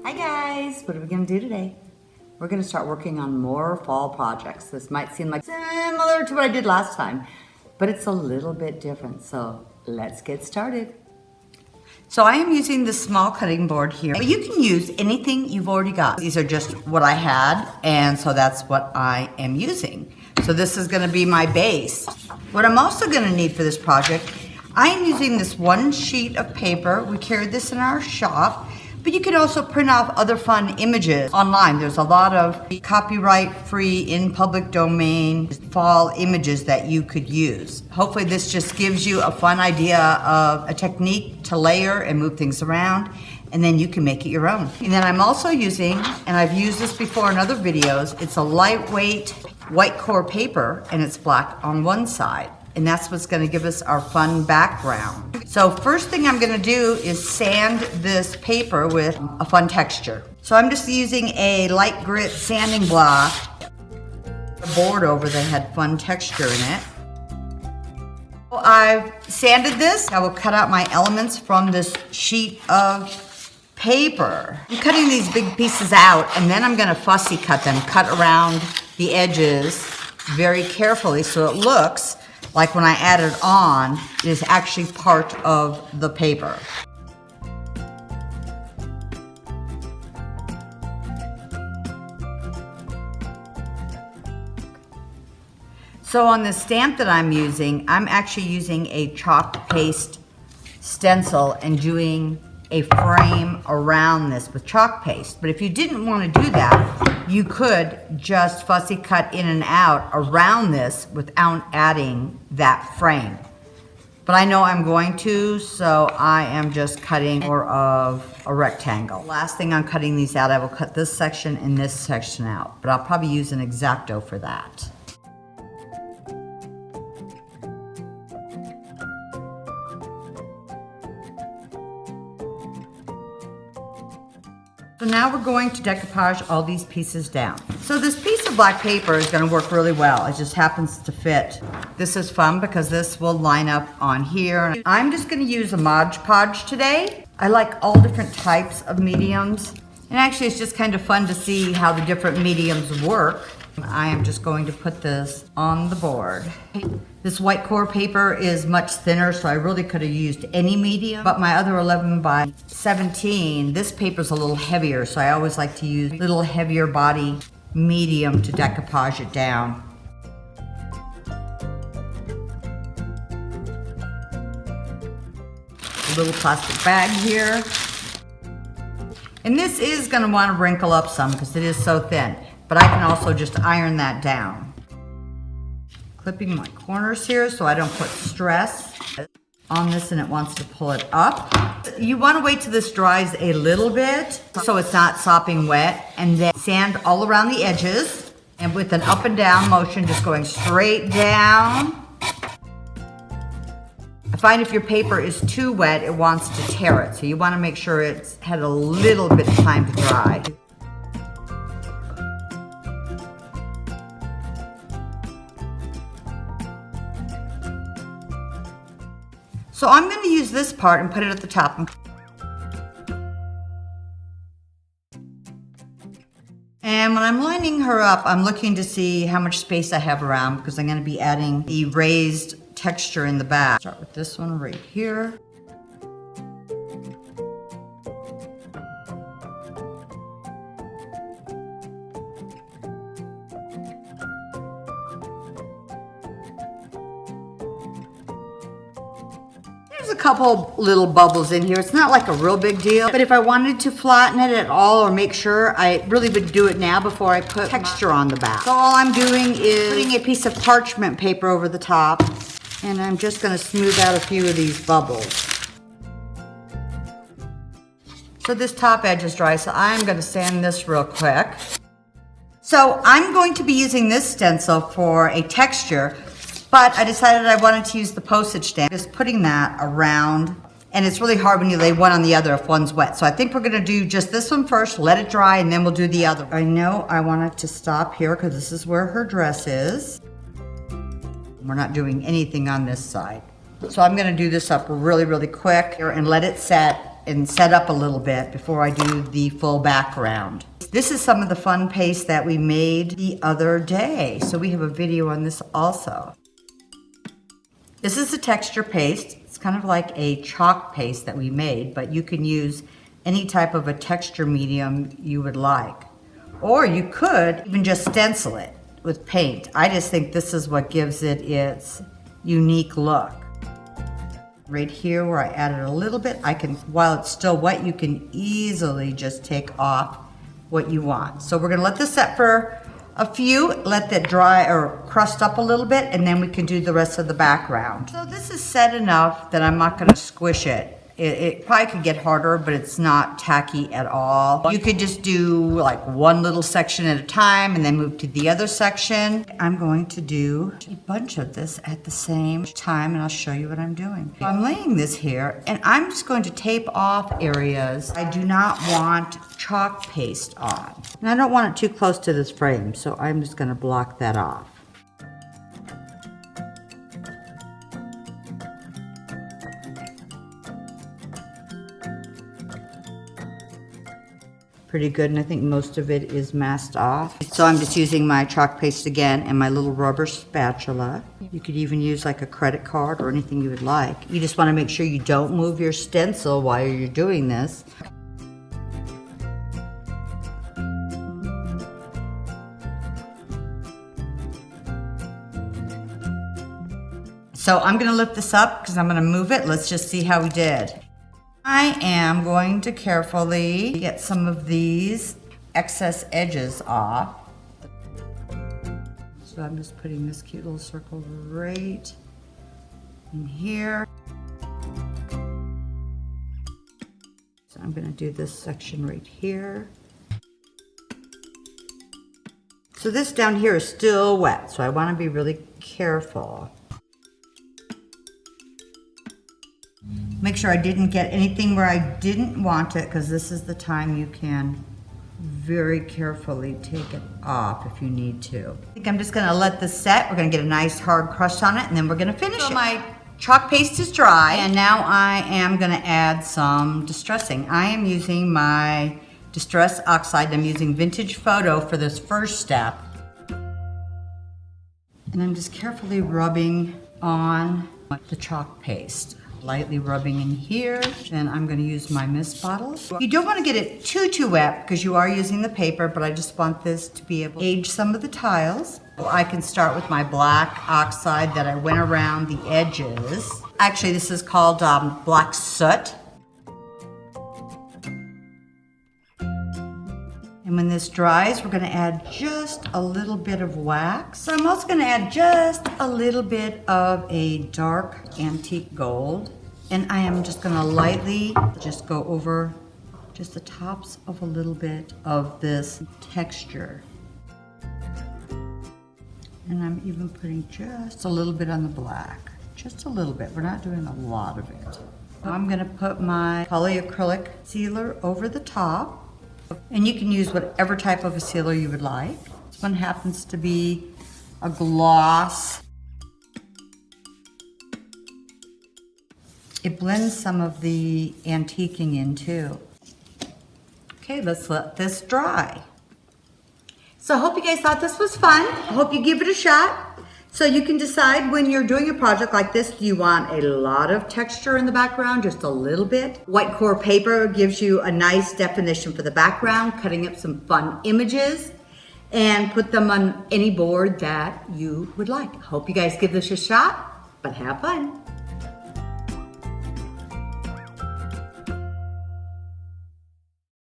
Hi guys, what are we gonna do today? We're gonna start working on more fall projects. This might seem like similar to what I did last time, but it's a little bit different, so let's get started. So I am using this small cutting board here, but you can use anything you've already got. These are just what I had, and so that's what I am using. So this is gonna be my base. What I'm also gonna need for this project, I am using this one sheet of paper. We carried this in our shop. But you can also print off other fun images online. There's a lot of copyright-free, in public domain, fall images that you could use. Hopefully this just gives you a fun idea of a technique to layer and move things around, and then you can make it your own. And then I'm also using, and I've used this before in other videos, it's a lightweight white core paper, and it's black on one side. And that's what's gonna give us our fun background. So first thing I'm gonna do is sand this paper with a fun texture. So I'm just using a light grit sanding block, a board over that had fun texture in it. Well, I've sanded this. I will cut out my elements from this sheet of paper. I'm cutting these big pieces out, and then I'm gonna fussy cut them, cut around the edges very carefully so it looks like when I add it on, it is actually part of the paper. So on the stamp that I'm using, I'm actually using a chalk paste stencil and doing a frame around this with chalk paste. But if you didn't want to do that, you could just fussy cut in and out around this without adding that frame. But I know I'm going to, so I am just cutting more of a rectangle. Last thing I'm cutting these out, I will cut this section and this section out, but I'll probably use an X-Acto for that. So now we're going to decoupage all these pieces down. So this piece of black paper is going to work really well. It just happens to fit. This is fun because this will line up on here. I'm just going to use a Mod Podge today. I like all different types of mediums. And actually it's just kind of fun to see how the different mediums work. I am just going to put this on the board. This white core paper is much thinner, so I really could have used any medium, but my other 11 by 17, this paper is a little heavier, so I always like to use a little heavier body medium to decoupage it down. A little plastic bag here. And this is going to want to wrinkle up some because it is so thin. But I can also just iron that down. Clipping my corners here so I don't put stress on this and it wants to pull it up. You want to wait till this dries a little bit so it's not sopping wet, and then sand all around the edges, and with an up and down motion just going straight down. I find if your paper is too wet, it wants to tear it, so you want to make sure it's had a little bit of time to dry. So I'm going to use this part and put it at the top. And when I'm lining her up, I'm looking to see how much space I have around because I'm going to be adding the raised texture in the back. Start with this one right here. There's a couple little bubbles in here. It's not like a real big deal, but if I wanted to flatten it at all or make sure, I really would do it now before I put texture on the back. So all I'm doing is putting a piece of parchment paper over the top, and I'm just going to smooth out a few of these bubbles. So this top edge is dry, so I'm going to sand this real quick. So I'm going to be using this stencil for a texture, but I decided I wanted to use the postage stamp. Just putting that around, and it's really hard when you lay one on the other if one's wet. So I think we're gonna do just this one first, let it dry, and then we'll do the other. I know I want it to stop here because this is where her dress is. We're not doing anything on this side. So I'm gonna do this up really, really quick here and let it set and set up a little bit before I do the full background. This is some of the fun paste that we made the other day. So we have a video on this also. This is a texture paste. It's kind of like a chalk paste that we made, but you can use any type of a texture medium you would like. Or you could even just stencil it with paint. I just think this is what gives it its unique look. Right here where I added a little bit, I can, while it's still wet, you can easily just take off what you want. So we're gonna let this set for a few, let that dry or crust up a little bit, and then we can do the rest of the background. So this is set enough that I'm not gonna squish it. It probably could get harder, but it's not tacky at all. You could just do like one little section at a time and then move to the other section. I'm going to do a bunch of this at the same time, and I'll show you what I'm doing. So I'm laying this here, and I'm just going to tape off areas I do not want chalk paste on. And I don't want it too close to this frame, so I'm just gonna block that off. Pretty good, and I think most of it is masked off. So I'm just using my chalk paste again and my little rubber spatula. You could even use like a credit card or anything you would like. You just want to make sure you don't move your stencil while you're doing this. So I'm gonna lift this up because I'm gonna move it. Let's just see how we did. I am going to carefully get some of these excess edges off. So I'm just putting this cute little circle right in here. So I'm going to do this section right here. So this down here is still wet, so I want to be really careful. Make sure I didn't get anything where I didn't want it, because this is the time you can very carefully take it off if you need to. I think I'm just gonna let this set. We're gonna get a nice hard crust on it, and then we're gonna finish it. My chalk paste is dry, and now I am gonna add some distressing. I am using my Distress Oxide. I'm using Vintage Photo for this first step. And I'm just carefully rubbing on the chalk paste. Lightly rubbing in here, and I'm going to use my mist bottle. You don't want to get it too wet because you are using the paper, but I just want this to be able to age some of the tiles. I can start with my black oxide that I went around the edges. Actually, this is called black soot. And when this dries, we're going to add just a little bit of wax. So I'm also going to add just a little bit of a dark antique gold. And I am just going to lightly just go over just the tops of a little bit of this texture. And I'm even putting just a little bit on the black. Just a little bit. We're not doing a lot of it. I'm going to put my polyacrylic sealer over the top. And you can use whatever type of a sealer you would like. This one happens to be a gloss. It blends some of the antiquing in too. Okay, let's let this dry. So I hope you guys thought this was fun. I hope you give it a shot. So you can decide when you're doing a project like this, do you want a lot of texture in the background, just a little bit? White core paper gives you a nice definition for the background, cutting up some fun images, and put them on any board that you would like. Hope you guys give this a shot, but have fun.